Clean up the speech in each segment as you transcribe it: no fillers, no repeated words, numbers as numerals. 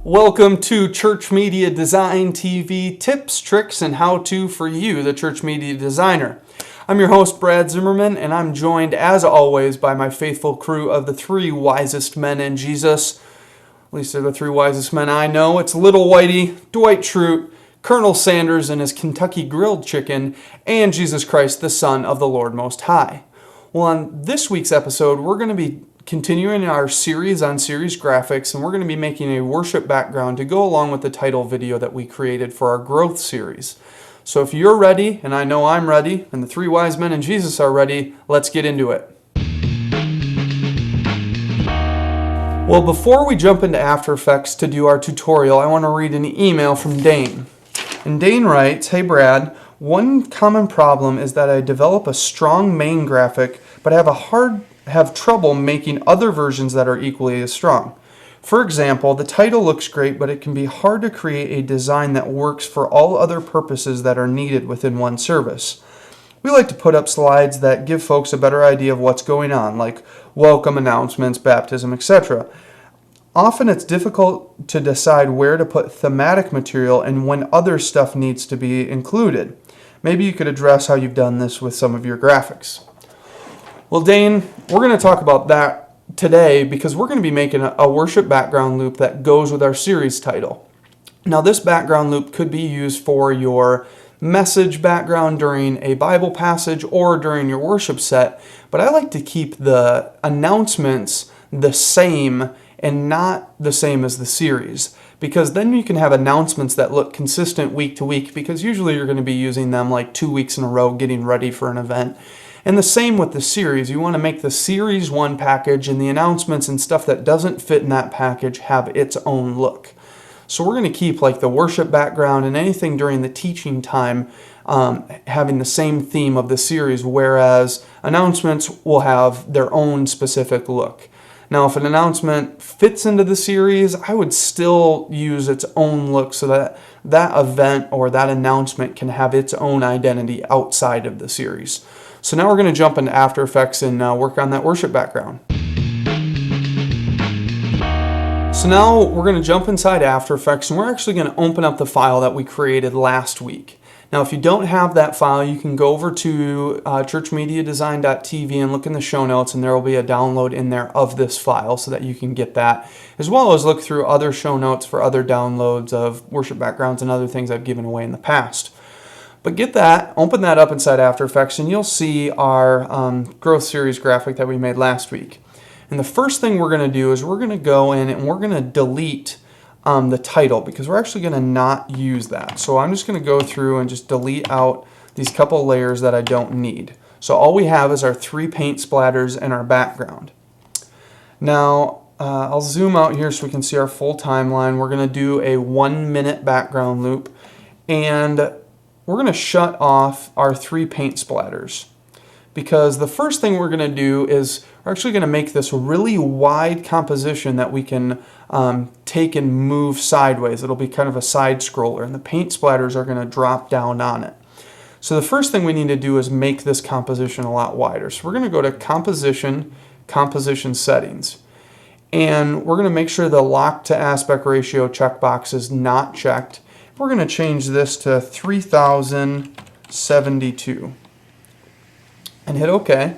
Welcome to Church Media Design TV tips, tricks, and how-to for you, the church media designer. I'm your host, Brad Zimmerman, and I'm joined, as always, by my faithful crew of the three wisest men in Jesus. At least they're the three wisest men I know. It's Little Whitey, Dwight Schrute, Colonel Sanders and his Kentucky Grilled Chicken, and Jesus Christ, the Son of the Lord Most High. Well, on this week's episode, we're going to be continuing our series on series graphics, and we're going to be making a worship background to go along with the title video that we created for our growth series. So if you're ready, and I know I'm ready, and the three wise men and Jesus are ready, let's get into it. Well, before we jump into After Effects to do our tutorial, I want to read an email from Dane. And Dane writes, "Hey Brad, one common problem is that I develop a strong main graphic, but have trouble making other versions that are equally as strong. For example, the title looks great, but it can be hard to create a design that works for all other purposes that are needed within one service. We like to put up slides that give folks a better idea of what's going on, like welcome announcements, baptism, etc. Often it's difficult to decide where to put thematic material and when other stuff needs to be included. Maybe you could address how you've done this with some of your graphics." Well, Dane, we're going to talk about that today because we're going to be making a worship background loop that goes with our series title. Now, this background loop could be used for your message background during a Bible passage or during your worship set, but I like to keep the announcements the same and not the same as the series, because then you can have announcements that look consistent week to week, because usually you're going to be using them like 2 weeks in a row getting ready for an event. And the same with the series. You want to make the series one package and the announcements and stuff that doesn't fit in that package have its own look. So we're going to keep like the worship background and anything during the teaching time having the same theme of the series, whereas announcements will have their own specific look. Now, if an announcement fits into the series, I would still use its own look so that that event or that announcement can have its own identity outside of the series. So now we're going to jump into After Effects and work on that worship background. So now we're going to jump inside After Effects, and we're actually going to open up the file that we created last week. Now, if you don't have that file, you can go over to ChurchMediaDesign.tv and look in the show notes, and there will be a download in there of this file so that you can get that, as well as look through other show notes for other downloads of worship backgrounds and other things I've given away in the past. But get that, open that up inside After Effects, and you'll see our growth series graphic that we made last week. And the first thing we're going to do is we're going to go in and we're going to delete the title, because we're actually going to not use that. So I'm just going to go through and just delete out these couple layers that I don't need. So all we have is our 3 paint splatters and our background. Now I'll zoom out here so we can see our full timeline. We're going to do a 1-minute background loop, and we're going to shut off our 3 paint splatters, because the first thing we're going to do is we're actually going to make this really wide composition that we can take and move sideways. It'll be kind of a side scroller, and the paint splatters are going to drop down on it. So the first thing we need to do is make this composition a lot wider. So we're going to go to Composition, Composition Settings, and we're going to make sure the Lock to Aspect Ratio checkbox is not checked. We're going to change this to 3072 and hit OK.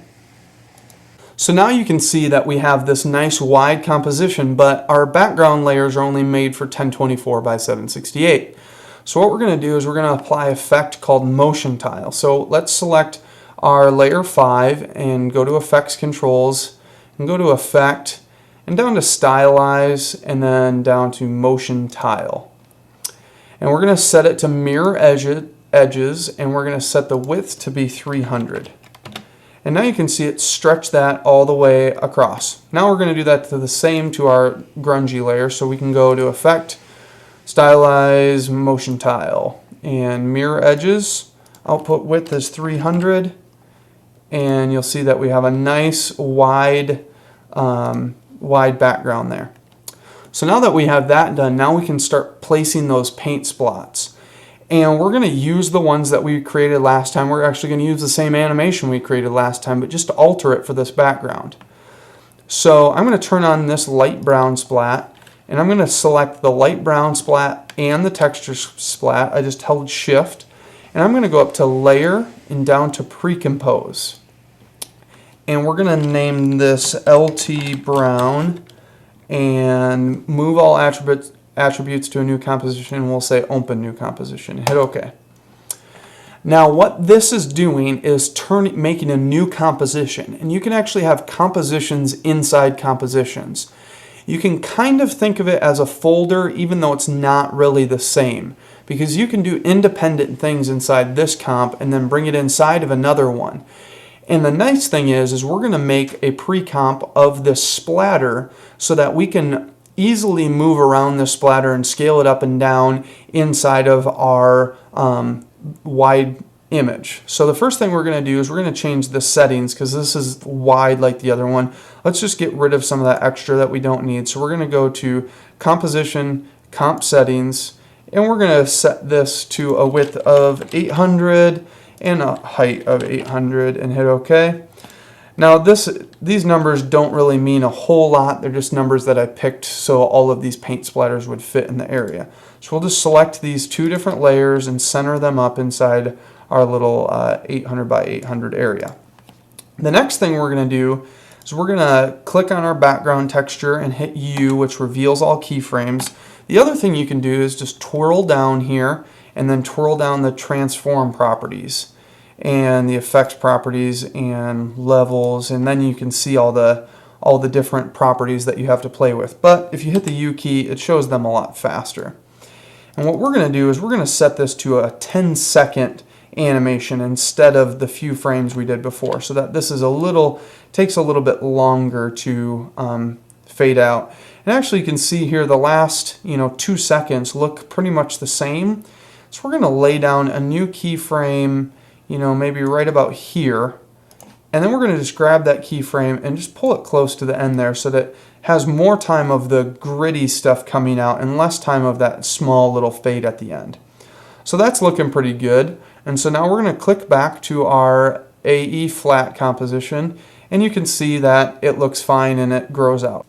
So now you can see that we have this nice wide composition, but our background layers are only made for 1024 by 768. So what we're going to do is we're going to apply an effect called Motion Tile. So let's select our layer 5 and go to Effects Controls and go to Effect and down to Stylize and then down to Motion Tile. And we're going to set it to mirror edges, and we're going to set the width to be 300. And now you can see it stretch that all the way across. Now we're going to do that to the same to our grungy layer, so we can go to Effect, Stylize, Motion Tile, and Mirror Edges. Output width is 300, and you'll see that we have a nice wide background there. So now that we have that done, now we can start placing those paint splots. And we're going to use the ones that we created last time. We're actually going to use the same animation we created last time, but just to alter it for this background. So I'm going to turn on this light brown splat, And I'm going to select the light brown splat and the texture splat. I just held shift. And I'm going to go up to layer and down to pre-compose. And we're going to name this LT brown and move all attributes to a new composition. And we'll say open new composition. Hit OK. Now what this is doing is making a new composition. And you can actually have compositions inside compositions. You can kind of think of it as a folder, even though it's not really the same, because you can do independent things inside this comp and then bring it inside of another one. And the nice thing is we're going to make a pre-comp of this splatter so that we can easily move around the splatter and scale it up and down inside of our wide image. So the first thing we're going to do is we're going to change the settings, because this is wide like the other one. Let's just get rid of some of that extra that we don't need. So we're going to go to composition, comp settings, and we're going to set this to a width of 800 and a height of 800 and hit OK. Now these numbers don't really mean a whole lot. They're just numbers that I picked so all of these paint splatters would fit in the area. So we'll just select these two different layers and center them up inside our little 800 by 800 area. The next thing we're going to do is we're going to click on our background texture and hit U, which reveals all keyframes. The other thing you can do is just twirl down here and then twirl down the transform properties and the effects properties and levels, and then you can see all the different properties that you have to play with. But if you hit the U key, it shows them a lot faster. And what we're going to do is we're going to set this to a 10-second animation instead of the few frames we did before, so that this is takes a little bit longer to fade out. And actually you can see here the last 2 seconds look pretty much the same. So we're going to lay down a new keyframe, maybe right about here, and then we're going to just grab that keyframe and just pull it close to the end there so that it has more time of the gritty stuff coming out and less time of that small little fade at the end. So that's looking pretty good. And so now we're going to click back to our AE flat composition, and you can see that it looks fine and it grows out.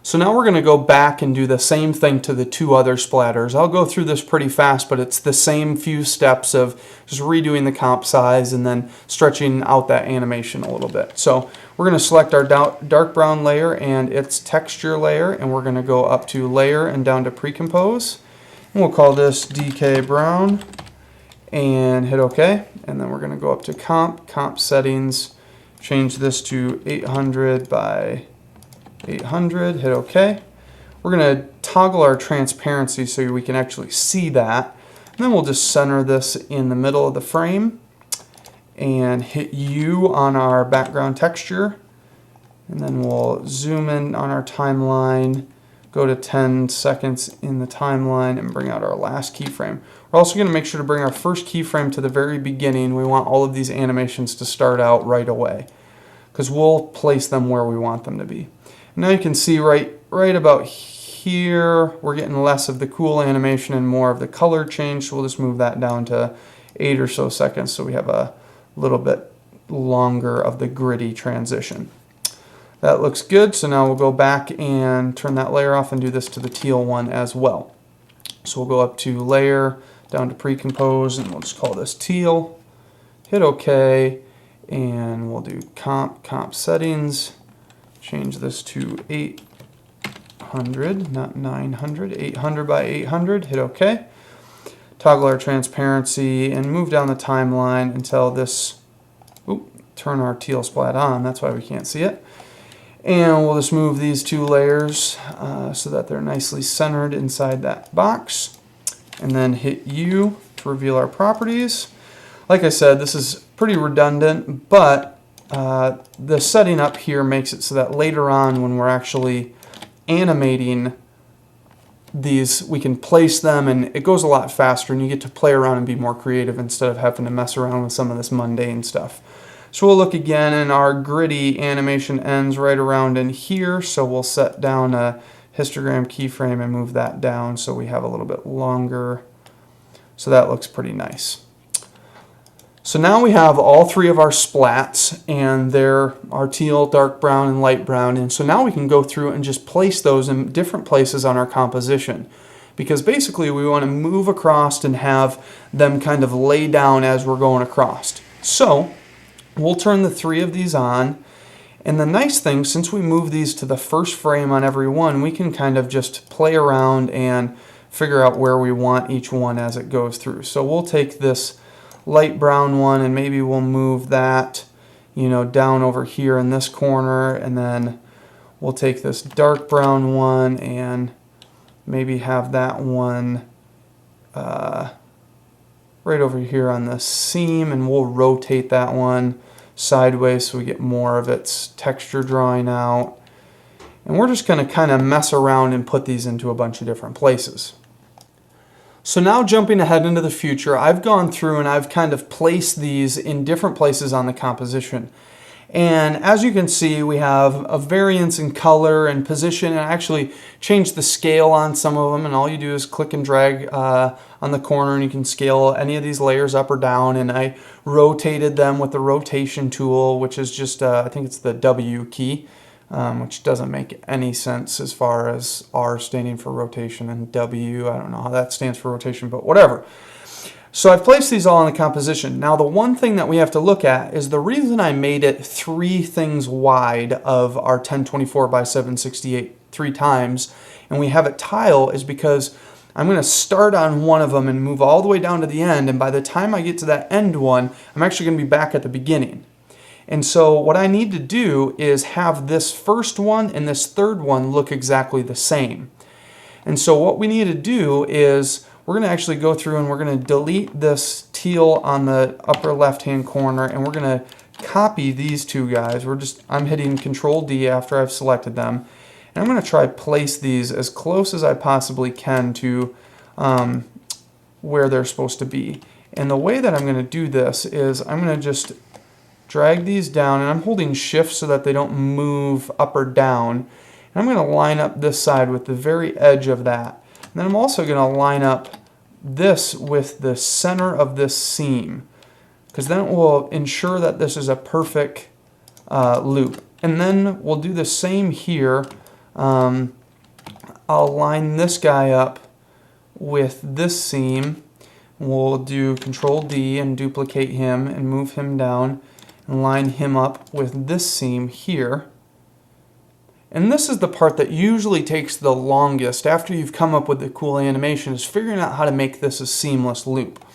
So now we're going to go back and do the same thing to the two other splatters. I'll go through this pretty fast, but it's the same few steps of just redoing the comp size and then stretching out that animation a little bit. So we're going to select our dark brown layer and its texture layer, and we're going to go up to layer and down to pre-compose. And we'll call this DK brown and hit OK. And then we're going to go up to comp settings, change this to 800 by 800, hit OK. We're going to toggle our transparency so we can actually see that. And then we'll just center this in the middle of the frame and hit U on our background texture. And then we'll zoom in on our timeline, go to 10 seconds in the timeline, and bring out our last keyframe. We're also going to make sure to bring our first keyframe to the very beginning. We want all of these animations to start out right away, because we'll place them where we want them to be. Now you can see right about here, we're getting less of the cool animation and more of the color change. So we'll just move that down to 8 or so seconds so we have a little bit longer of the gritty transition. That looks good. So now we'll go back and turn that layer off and do this to the teal one as well. So we'll go up to layer, down to pre-compose, and we'll just call this teal. Hit OK, and we'll do comp settings. Change this to 800, not 900, 800 by 800, hit OK. Toggle our transparency and move down the timeline until this, turn our teal splat on, that's why we can't see it. And we'll just move these two layers so that they're nicely centered inside that box. And then hit U to reveal our properties. Like I said, this is pretty redundant, but the setting up here makes it so that later on when we're actually animating these, we can place them and it goes a lot faster and you get to play around and be more creative instead of having to mess around with some of this mundane stuff. So we'll look again, and our gritty animation ends right around in here, so we'll set down a histogram keyframe and move that down so we have a little bit longer. So that looks pretty nice. So now we have all three of our splats, and they're our teal, dark brown, and light brown. And so now we can go through and just place those in different places on our composition. Because basically we want to move across and have them kind of lay down as we're going across. So we'll turn the three of these on. And the nice thing, since we move these to the first frame on every one, we can kind of just play around and figure out where we want each one as it goes through. So we'll take this light brown one and maybe we'll move that, down over here in this corner, and then we'll take this dark brown one and maybe have that one right over here on the seam, and we'll rotate that one sideways so we get more of its texture drawing out. And we're just going to kind of mess around and put these into a bunch of different places. So now jumping ahead into the future, I've gone through and I've kind of placed these in different places on the composition. And as you can see, we have a variance in color and position, and I actually changed the scale on some of them, and all you do is click and drag on the corner and you can scale any of these layers up or down. And I rotated them with the rotation tool, which is just, I think it's the W key, which doesn't make any sense as far as R standing for rotation and W. I don't know how that stands for rotation, but whatever. So I've placed these all in the composition. Now the one thing that we have to look at is the reason I made it 3 things wide of our 1024 by 768 3 times, and we have it tile, is because I'm going to start on one of them and move all the way down to the end, and by the time I get to that end one, I'm actually going to be back at the beginning. And so what I need to do is have this first one and this third one look exactly the same. And so what we need to do is we're going to actually go through and we're going to delete this teal on the upper left hand corner, and we're going to copy these two guys. I'm hitting Control D after I've selected them, and I'm going to try place these as close as I possibly can to where they're supposed to be. And the way that I'm going to do this is I'm going to just drag these down, and I'm holding Shift so that they don't move up or down. And I'm going to line up this side with the very edge of that. And then I'm also going to line up this with the center of this seam, because then it will ensure that this is a perfect loop. And then we'll do the same here. I'll line this guy up with this seam. We'll do Control D and duplicate him and move him down and line him up with this seam here. And this is the part that usually takes the longest after you've come up with the cool animation, is figuring out how to make this a seamless loop.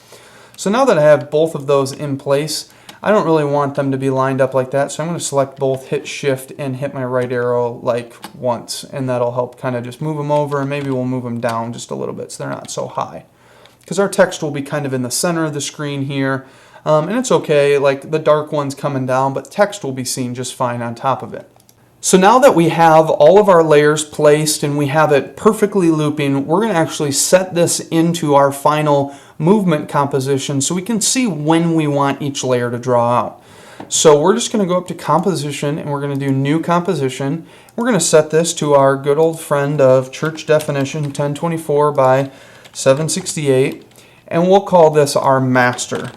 So now that I have both of those in place, I don't really want them to be lined up like that, so I'm going to select both, hit Shift, and hit my right arrow like once, and that'll help kind of just move them over, and maybe we'll move them down just a little bit so they're not so high. Because our text will be kind of in the center of the screen here, and it's okay, like the dark one's coming down, but text will be seen just fine on top of it. So now that we have all of our layers placed and we have it perfectly looping, we're going to actually set this into our final movement composition so we can see when we want each layer to draw out. So we're just going to go up to Composition, and we're going to do New Composition. We're going to set this to our good old friend of church definition, 1024 by 768, and we'll call this our master.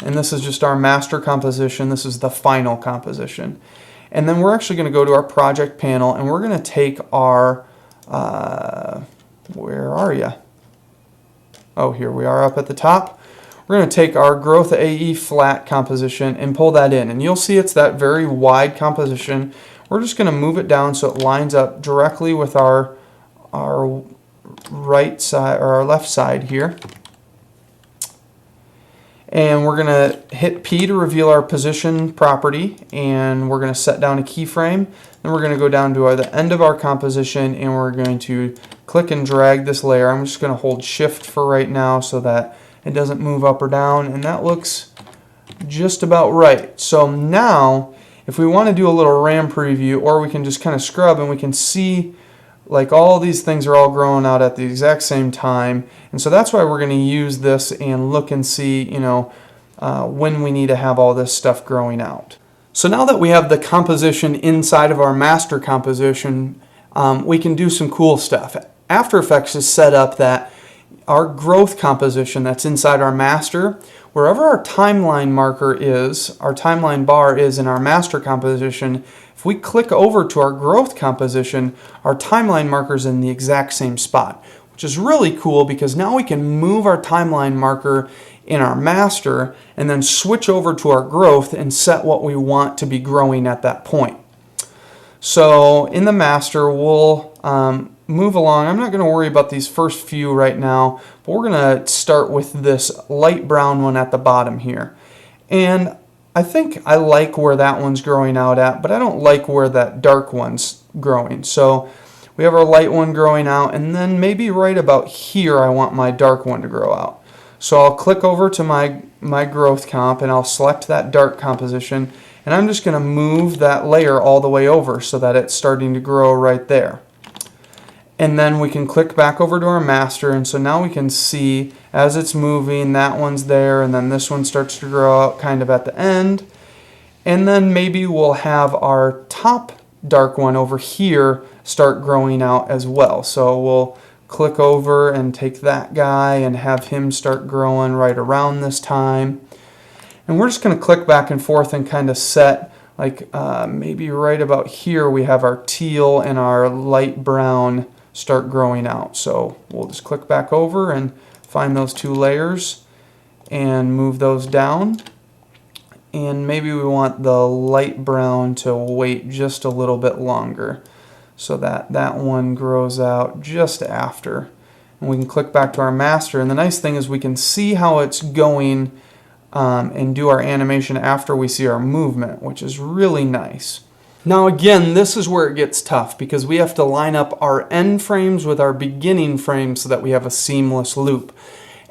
And this is just our master composition. This is the final composition. And then we're actually going to go to our project panel, and we're going to take our, where are you? Oh, here we are up at the top. We're going to take our growth AE flat composition and pull that in. And you'll see it's that very wide composition. We're just going to move it down so it lines up directly with our right side, or our left side here. And we're going to hit P to reveal our position property, and we're going to set down a keyframe. Then we're going to go down to the end of our composition, and we're going to click and drag this layer. I'm just going to hold Shift for right now so that it doesn't move up or down, and that looks just about right. So now, if we want to do a little RAM preview, or we can just kind of scrub and we can see like all these things are all growing out at the exact same time. And so that's why we're going to use this and look and see, when we need to have all this stuff growing out. So now that we have the composition inside of our master composition, we can do some cool stuff. After Effects is set up that our growth composition that's inside our master, wherever our timeline marker is, our timeline bar is in our master composition, if we click over to our growth composition, our timeline marker is in the exact same spot, which is really cool because now we can move our timeline marker in our master and then switch over to our growth and set what we want to be growing at that point. So in the master, we'll move along. I'm not going to worry about these first few right now, but we're going to start with this light brown one at the bottom here. And I think I like where that one's growing out at, but I don't like where that dark one's growing. So we have our light one growing out, and then maybe right about here I want my dark one to grow out. So I'll click over to my growth comp and I'll select that dark composition, and I'm just going to move that layer all the way over so that it's starting to grow right there. And then we can click back over to our master, and so now we can see as it's moving, that one's there, and then this one starts to grow out kind of at the end. And then maybe we'll have our top dark one over here start growing out as well. So we'll click over and take that guy and have him start growing right around this time. And we're just going to click back and forth and kind of set, like maybe right about here we have our teal and our light brown start growing out. So we'll just click back over and find those two layers and move those down. And maybe we want the light brown to wait just a little bit longer so that that one grows out just after. And we can click back to our master, and the nice thing is we can see how it's going and do our animation after we see our movement, which is really nice. Now again, this is where it gets tough because we have to line up our end frames with our beginning frames so that we have a seamless loop.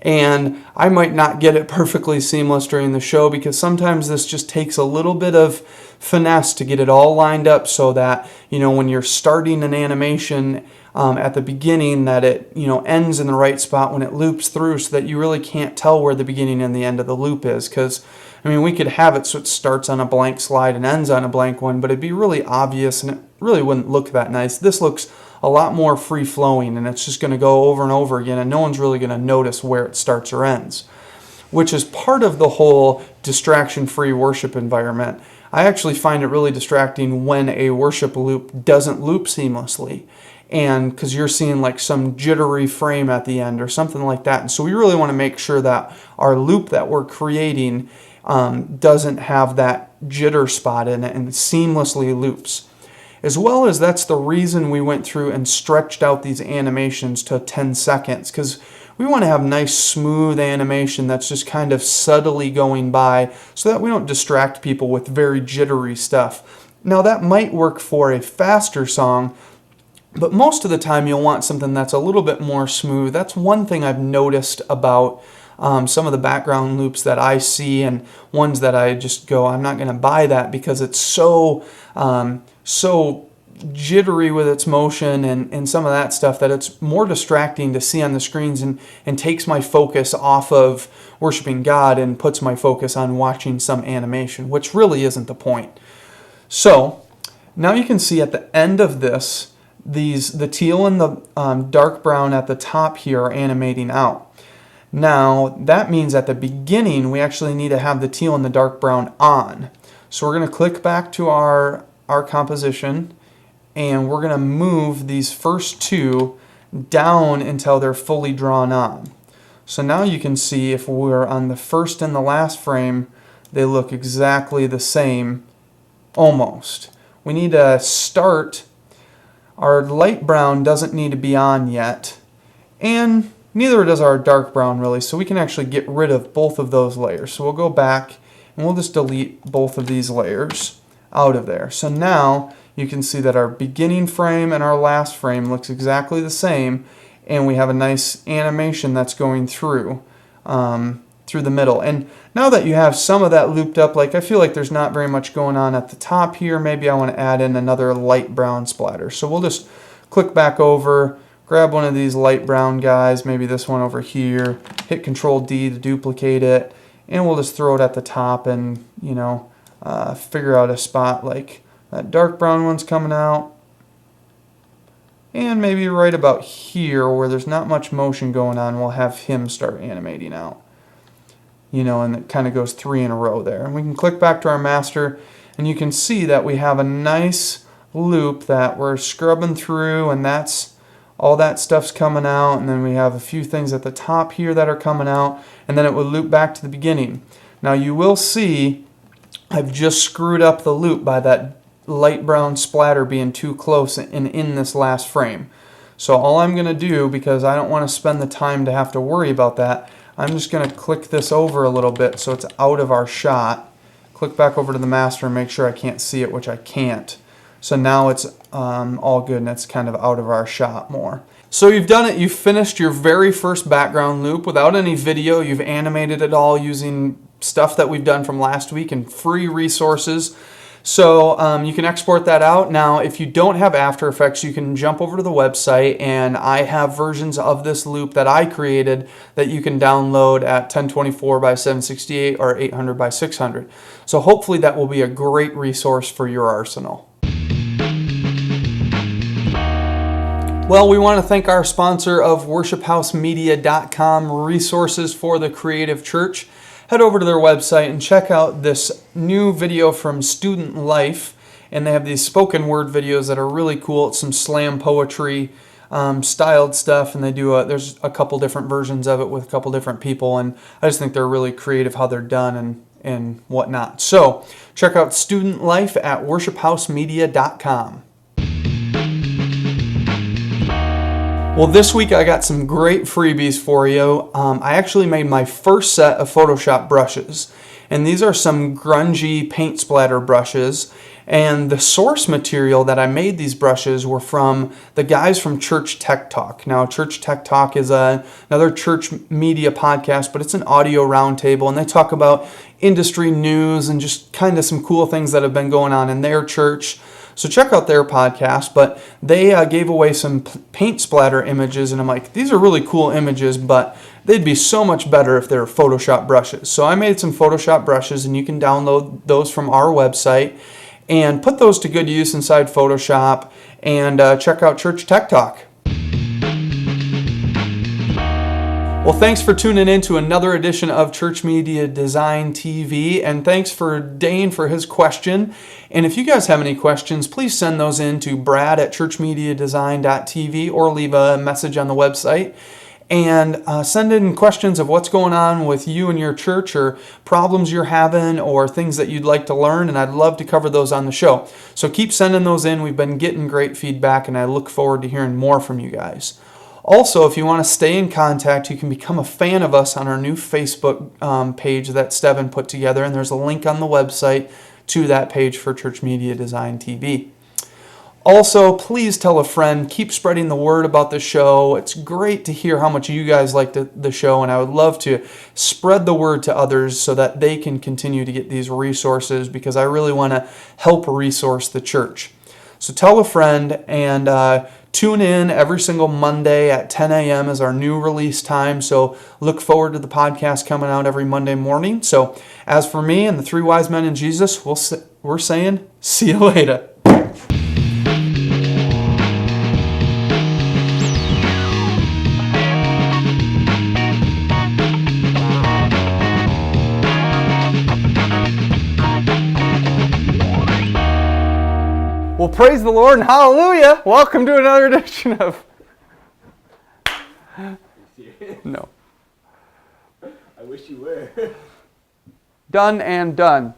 And I might not get it perfectly seamless during the show because sometimes this just takes a little bit of finesse to get it all lined up so that, you know, when you're starting an animation at the beginning, that it, you know, ends in the right spot when it loops through, so that you really can't tell where the beginning and the end of the loop is. Because I mean, we could have it so it starts on a blank slide and ends on a blank one, but it'd be really obvious and it really wouldn't look that nice. This looks a lot more free-flowing, and it's just going to go over and over again, and no one's really going to notice where it starts or ends, which is part of the whole distraction-free worship environment. I actually find it really distracting when a worship loop doesn't loop seamlessly, and because you're seeing like some jittery frame at the end or something like that. And so we really want to make sure that our loop that we're creating doesn't have that jitter spot in it and seamlessly loops. As well as that's the reason we went through and stretched out these animations to 10 seconds, because we want to have nice smooth animation that's just kind of subtly going by so that we don't distract people with very jittery stuff. Now that might work for a faster song, but most of the time you'll want something that's a little bit more smooth. That's one thing I've noticed about some of the background loops that I see, and ones that I just go, I'm not going to buy that because it's so jittery with its motion and some of that stuff that it's more distracting to see on the screens and takes my focus off of worshiping God and puts my focus on watching some animation, which really isn't the point. So now you can see at the end of this, the teal and the dark brown at the top here are animating out. Now that means at the beginning we actually need to have the teal and the dark brown on. So we're going to click back to our composition, and we're going to move these first two down until they're fully drawn on. So now you can see if we're on the first and the last frame, they look exactly the same, almost. We need to start. Our light brown doesn't need to be on yet, and neither does our dark brown really, so we can actually get rid of both of those layers. So we'll go back and we'll just delete both of these layers out of there. So now you can see that our beginning frame and our last frame looks exactly the same, and we have a nice animation that's going through the middle. And now that you have some of that looped up, like I feel like there's not very much going on at the top here, maybe I want to add in another light brown splatter. So we'll just click back over, grab one of these light brown guys, maybe this one over here, hit Control D to duplicate it, and we'll just throw it at the top and, you know, figure out a spot like that dark brown one's coming out. And maybe right about here where there's not much motion going on, we'll have him start animating out. And it kind of goes 3 in a row there. And we can click back to our master, and you can see that we have a nice loop that we're scrubbing through, and that's all that stuff's coming out. And then we have a few things at the top here that are coming out, and then it will loop back to the beginning. Now you will see I've just screwed up the loop by that light brown splatter being too close in this last frame. So all I'm going to do, because I don't want to spend the time to have to worry about that, I'm just going to click this over a little bit so it's out of our shot. Click back over to the master and make sure I can't see it, which I can't. So now it's all good and it's kind of out of our shot more. So you've done it. You've finished your very first background loop without any video. You've animated it all using stuff that we've done from last week and free resources. So you can export that out. Now, if you don't have After Effects, you can jump over to the website, and I have versions of this loop that I created that you can download at 1024 by 768 or 800 by 600. So hopefully that will be a great resource for your arsenal. Well, we want to thank our sponsor of WorshipHouseMedia.com, resources for the creative church. Head over to their website and check out this new video from Student Life. And they have these spoken word videos that are really cool. It's some slam poetry styled stuff, and they do there's a couple different versions of it with a couple different people, and I just think they're really creative how they're done and whatnot. So check out Student Life at WorshipHouseMedia.com. Well, this week I got some great freebies for you. I actually made my first set of Photoshop brushes, and these are some grungy paint splatter brushes. And the source material that I made these brushes were from the guys from Church Tech Talk. Now, Church Tech Talk is another church media podcast, but it's an audio roundtable, and they talk about industry news and just kind of some cool things that have been going on in their church. So check out their podcast, but they gave away some paint splatter images, and I'm like, these are really cool images, but they'd be so much better if they were Photoshop brushes. So I made some Photoshop brushes, and you can download those from our website and put those to good use inside Photoshop, and check out Church Tech Talk. Well, thanks for tuning in to another edition of Church Media Design TV, and thanks for Dane for his question. And if you guys have any questions, please send those in to Brad at ChurchMediaDesign.tv or leave a message on the website. And send in questions of what's going on with you and your church, or problems you're having, or things that you'd like to learn, and I'd love to cover those on the show. So keep sending those in. We've been getting great feedback, and I look forward to hearing more from you guys. Also, if you want to stay in contact, you can become a fan of us on our new Facebook page that Steven put together, and there's a link on the website to that page for Church Media Design TV. Also, please tell a friend. Keep spreading the word about the show. It's great to hear how much you guys like the show, and I would love to spread the word to others so that they can continue to get these resources, because I really want to help resource the church. So tell a friend, and tune in every single Monday at 10 a.m. is our new release time. So look forward to the podcast coming out every Monday morning. So as for me and the three wise men and Jesus, we're saying, see you later. Well, praise the Lord and hallelujah. Welcome to another edition of... No. I wish you were. Done and done.